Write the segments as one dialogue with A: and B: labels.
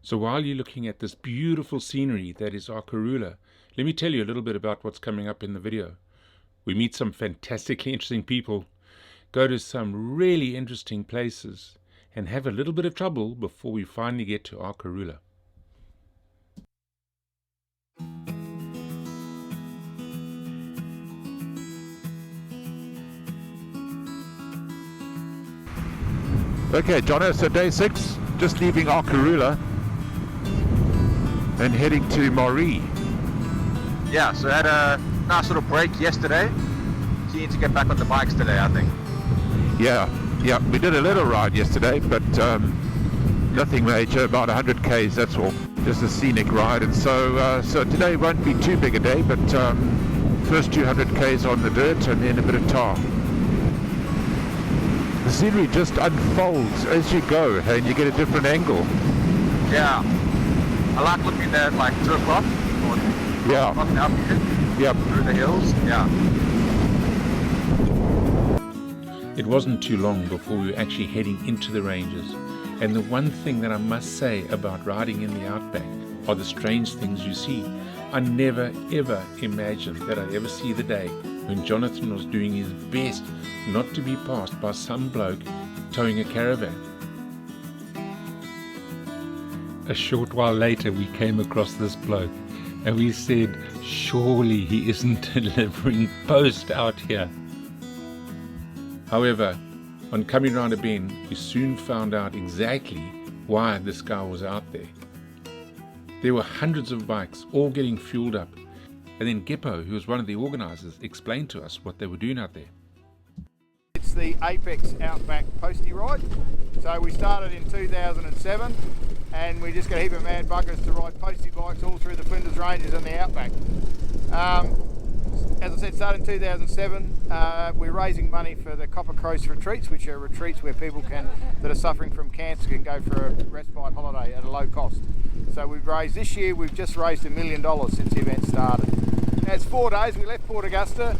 A: So while you're looking at this beautiful scenery that is Arkaroola, let me tell you a little bit about what's coming up in the video. We meet some fantastically interesting people, go to some really interesting places, and have a little bit of trouble before we finally get to Arkaroola.
B: Okay, Jono, so day 6, just leaving Arkaroola and heading to Maree.
C: Yeah, so I had a nice little break yesterday. Keen to get back on the bikes today, I think.
B: Yeah, we did a little ride yesterday, but nothing major, about 100 k's, that's all. Just a scenic ride, and so today won't be too big a day, but first 200 k's on the dirt and then a bit of tar. The scenery just unfolds as you go, and you get a different angle.
C: Yeah, I like looking there at like 2 o'clock.
B: Yeah. Yep.
C: Through the hills. Yeah.
A: It wasn't too long before we were actually heading into the ranges, and the one thing that I must say about riding in the Outback are the strange things you see. I never ever imagined that I'd ever see the day when Jonathan was doing his best not to be passed by some bloke towing a caravan. A short while later we came across this bloke and we said, surely he isn't delivering post out here. However, on coming round a bend, we soon found out exactly why this guy was out there. There were hundreds of bikes all getting fueled up, and then Geppo, who was one of the organisers, explained to us what they were doing out there.
D: It's the Apex Outback Postie Ride. So we started in 2007 and we just got a heap of mad buggers to ride postie bikes all through the Flinders Ranges and the Outback. As I said, started in 2007. We're raising money for the Copper Coast retreats, which are retreats where people that are suffering from cancer can go for a respite holiday at a low cost. So this year we've just raised $1 million since the event started. Now it's 4 days. We left Port Augusta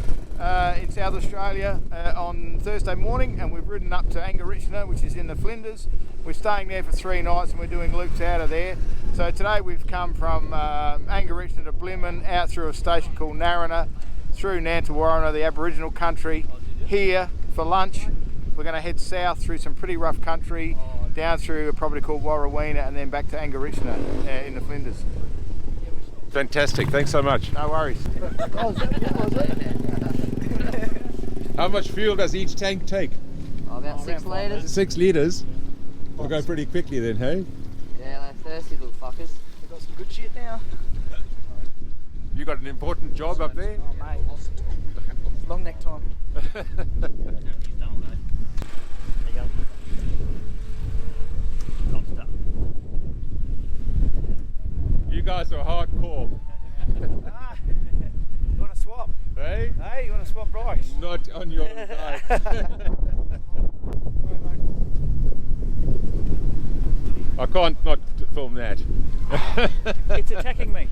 D: in South Australia on Thursday morning, and we've ridden up to Eyre, which is in the Flinders. We're staying there for 3 nights and we're doing loops out of there. So today we've come from Eyre to Blimmen, out through a station called Narrana, through Nantawarrina, the Aboriginal country, here for lunch. We're going to head south through some pretty rough country, down through a property called Warrawina, and then back to Eyre in the Flinders.
B: Fantastic, thanks so much.
D: No worries.
B: How much fuel does each tank take?
E: Oh, about 6 litres.
B: 6 litres? We'll go pretty quickly then, hey?
E: Yeah, they're thirsty little fuckers.
D: We've got some good shit now.
B: You got an important job up there?
D: Oh mate, long neck time.
B: You guys are hardcore.
D: You want to swap?
B: Hey?
D: Hey, you want to swap bikes?
B: Not on your bike. I can't not film that.
D: It's attacking me.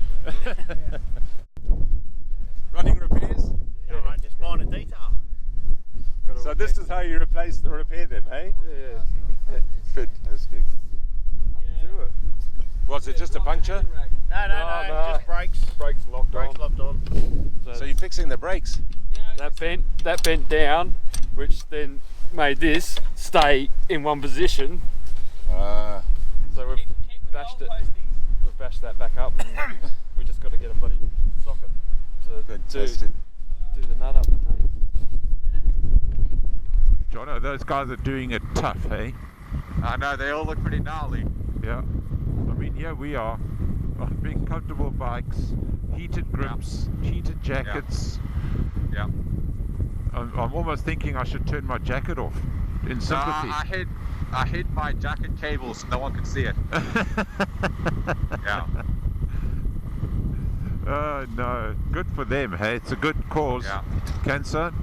B: Running repairs?
D: Yeah, I just find a detail.
B: So this is how you repair them, eh?
D: Yeah.
B: Fantastic.
D: Do it.
B: Was it just a puncture?
D: No, just brakes.
F: Brakes locked
D: on.
B: So you're fixing the brakes?
F: That bent down, which then made this stay in one position. So we've bashed it. We've bashed that back up, and we just got to get a bloody socket to do the nut up.
B: Jono, those guys are doing it tough, hey?
C: I know, they all look pretty gnarly.
B: Yeah. I mean, here we are on big, comfortable bikes, heated grips, heated jackets.
C: Yeah.
B: I'm almost thinking I should turn my jacket off in sympathy.
C: I hid my jacket cable so no one could see it. Yeah.
B: Oh no, good for them, hey? It's a good cause.
C: Yeah.
B: Cancer.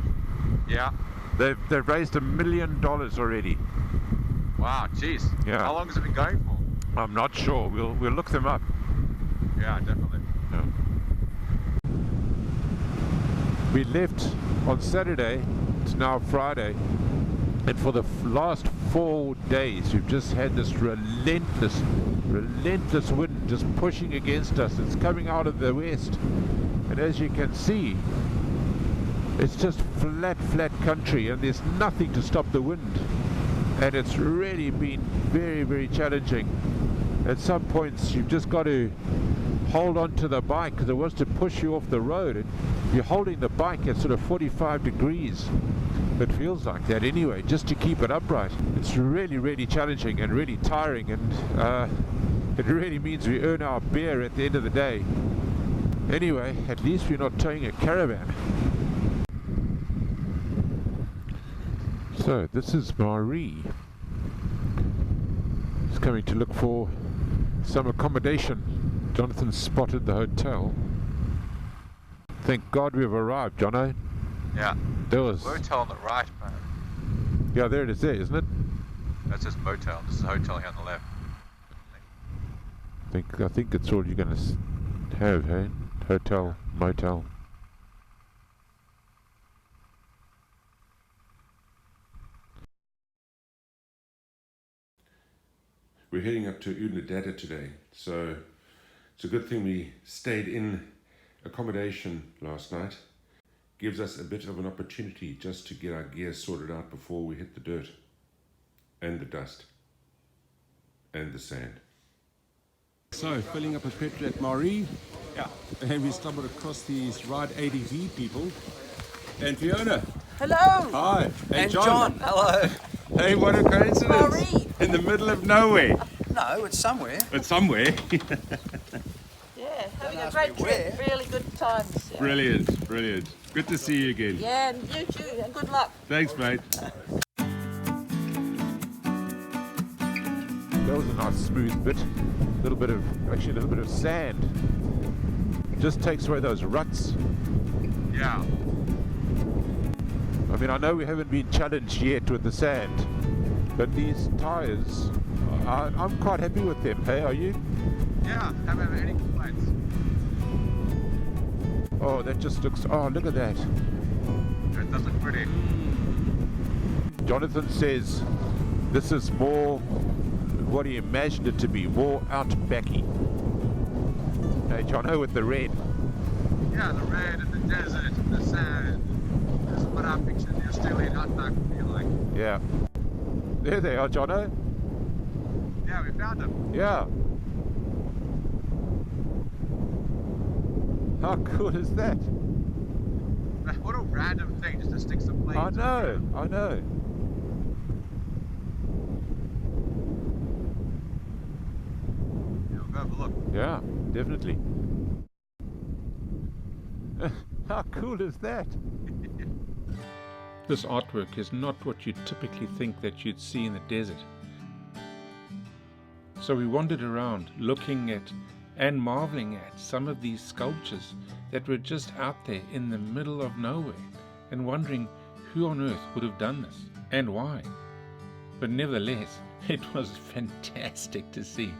C: Yeah.
B: They've raised $1 million already.
C: Wow, jeez.
B: Yeah.
C: How long has it been going for?
B: I'm not sure. We'll look them up.
C: Yeah, definitely.
B: Yeah. We left on Saturday. It's now Friday, And for the last 4 days, we've just had this relentless wind just pushing against us. It's coming out of the west. And as you can see, it's just flat country, and there's nothing to stop the wind. And it's really been very, very challenging. At some points, you've just got to hold on to the bike because it wants to push you off the road. And you're holding the bike at sort of 45 degrees. It feels like that anyway, just to keep it upright. It's really, really challenging and really tiring, and it really means we earn our beer at the end of the day. Anyway, at least we're not towing a caravan. So this is Maree. He's coming to look for some accommodation. Jonathan spotted the hotel. Thank God we've arrived, Jono.
C: Yeah.
B: There was
C: Motel on the right, man.
B: Yeah, there it is there, isn't it?
C: That's just motel. This is a hotel here on the left.
B: I think it's all you're going to have, hey? Hotel, motel.
A: We're heading up to Oodnadatta today, so it's a good thing we stayed in accommodation last night. Gives us a bit of an opportunity just to get our gear sorted out before we hit the dirt and the dust and the sand.
G: So, filling up a petrol at Maree. Yeah. And we stumbled across these ride ADV people. And Fiona.
H: Hello.
G: Hi.
H: And John. Hello.
G: Hey, what a coincidence.
H: Maree.
G: In the middle of nowhere.
H: No, it's somewhere.
G: It's somewhere.
I: Yeah, having a great trip. Really good times. Yeah.
G: Brilliant, brilliant. Good to see you again.
I: Yeah, and you too. And good luck.
G: Thanks, mate.
B: That was a nice smooth bit. A little bit of sand. Just takes away those ruts.
C: Yeah.
B: I mean, I know we haven't been challenged yet with the sand, but these tyres, I'm quite happy with them. Hey, are you?
C: Yeah, haven't had any complaints.
B: Oh, that just looks, oh, look at that.
C: It does look pretty.
B: Jonathan says this is more what he imagined it to be, more Outbacky. Hey, Jono, with the red.
C: Yeah, the red and the desert and the sand. This is what I pictured the Australian Outback would be like.
B: Yeah. There they are, Jono.
C: Yeah, we found them.
B: Yeah. How cool is that?
C: What a random thing just to stick some planes.
B: I know.
C: Yeah, we'll go have a look.
B: Yeah, definitely. How cool is that?
A: This artwork is not what you'd typically think that you'd see in the desert. So we wandered around looking at and marveling at some of these sculptures that were just out there in the middle of nowhere, and wondering who on earth would have done this and why. But nevertheless, it was fantastic to see.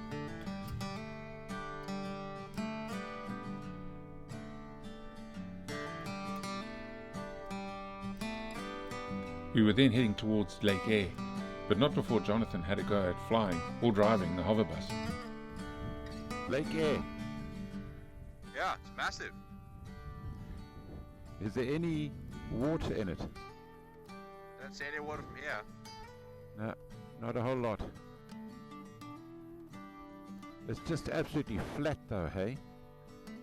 A: We were then heading towards Lake Eyre, but not before Jonathan had a go at flying or driving the hover bus.
B: Lake Eyre.
C: Yeah, it's massive.
B: Is there any water in it?
C: Don't see any water from here.
B: No, not a whole lot. It's just absolutely flat though, hey?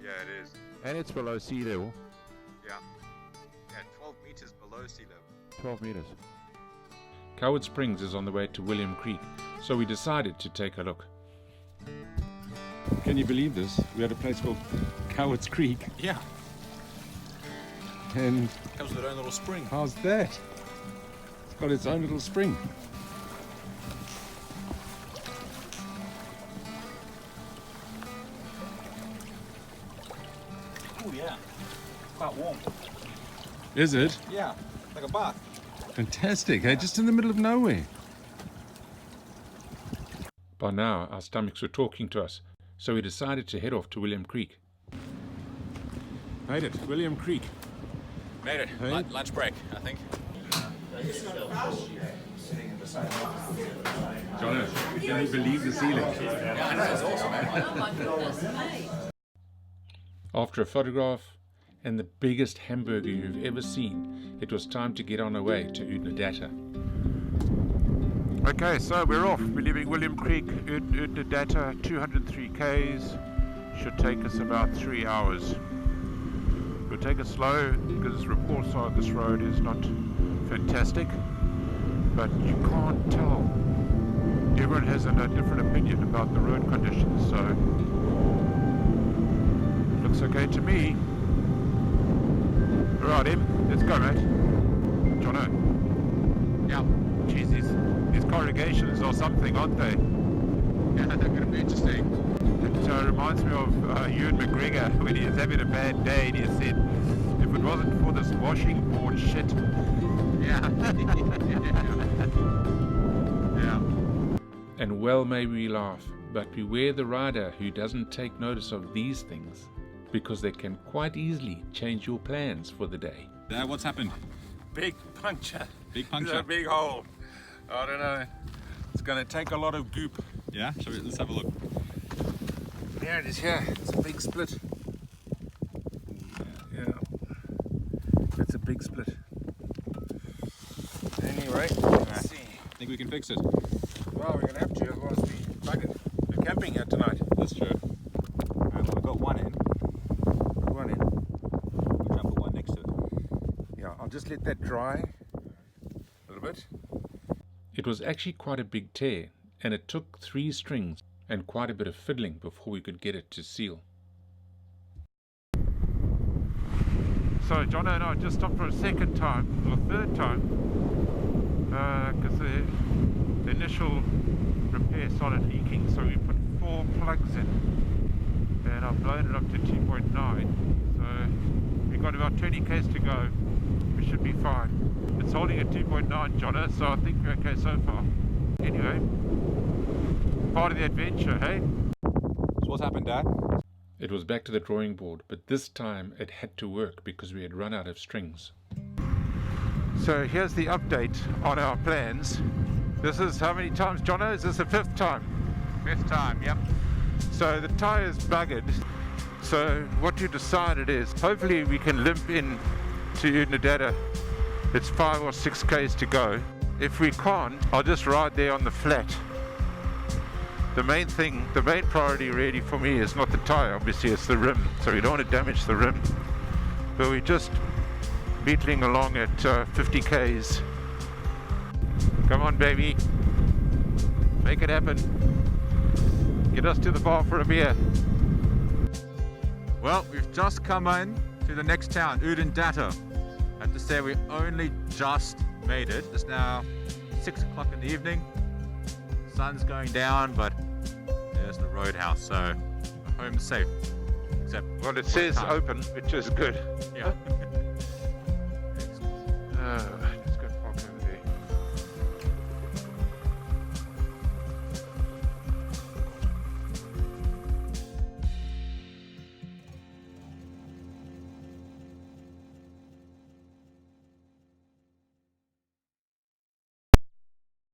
C: Yeah, it is.
B: And it's below sea level.
C: Yeah. Yeah, 12 meters below sea level.
B: 12 meters.
A: Coward Springs is on the way to William Creek, so we decided to take a look.
G: Can you believe this? We had a place called Cowards Creek.
J: Yeah.
G: And
J: It comes with its own little spring.
G: how's that? It's got its own little spring.
J: Oh yeah. Quite warm.
G: Is it?
J: Yeah. Like a bath.
G: Fantastic, hey? Just in the middle of nowhere.
A: By now, our stomachs were talking to us, so we decided to head off to William Creek.
G: Made it, William Creek.
J: Made it.
G: Hey?
J: Lunch break, I think.
G: Can you believe the ceiling?
A: After a photograph and the biggest hamburger you've ever seen, it was time to get on our way to Oodnadatta.
B: Okay, so we're off. We're leaving William Creek, Oodnadatta, 203 k's. Should take us about 3 hours. We'll take it slow because reports are this road is not fantastic, but you can't tell. Everyone has a different opinion about the road conditions, so it looks okay to me. Alright, Em, let's go, mate. Jono.
C: Yeah.
B: Jeez, these corrugations or something, aren't they?
C: Yeah, they're going to be interesting.
B: It reminds me of Ewan McGregor when he was having a bad day and he said, if it wasn't for this washing board shit.
C: Yeah. Yeah.
A: And well may we laugh, but beware the rider who doesn't take notice of these things, because they can quite easily change your plans for the day.
J: Dad, what's happened?
G: Big puncture.
J: Big puncture?
G: A big hole. I don't know. It's going to take a lot of goop.
J: Yeah? Let's have a look.
G: There it is here. It's a big split. Yeah. It's a big split. Anyway, let's see.
J: Think we can fix it?
G: Well, we're going to have to, otherwise we're buggered. We're camping here tonight.
J: That's true. We've got one in.
G: Put one in.
J: We'll try and put one next to it.
G: Yeah, I'll just let that dry a little bit.
A: It was actually quite a big tear, and it took 3 strings and quite a bit of fiddling before we could get it to seal.
B: So Jono and I just stopped for a second time, or third time, because the initial repair started leaking, so we put 4 plugs in, and I've blown it up to 2.9, so we've got about 20 k's to go. We should be fine. It's holding at 2.9, Jono, so I think we're okay so far. Anyway, part of the adventure, hey?
J: So what's happened, Dad?
A: It was back to the drawing board, but this time it had to work because we had run out of strings.
B: So here's the update on our plans. This is how many times, Jono? Is this the 5th time?
C: 5th time, yep.
B: So the tyre's buggered. So what you decided is, hopefully we can limp in to Oodnadatta. It's 5 or 6 k's to go. If we can't, I'll just ride there on the flat. The main priority really for me is not the tyre, obviously it's the rim, so we don't want to damage the rim. But we're just beetling along at 50 k's. Come on, baby. Make it happen. Get us to the bar for a beer.
C: Well, we've just come in to the next town, Oodnadatta. I have to say we only just made it. It's now 6 o'clock in the evening. Sun's going down, but there's the roadhouse, so we're home safe. Except,
B: well, it says open, which is good.
C: Yeah.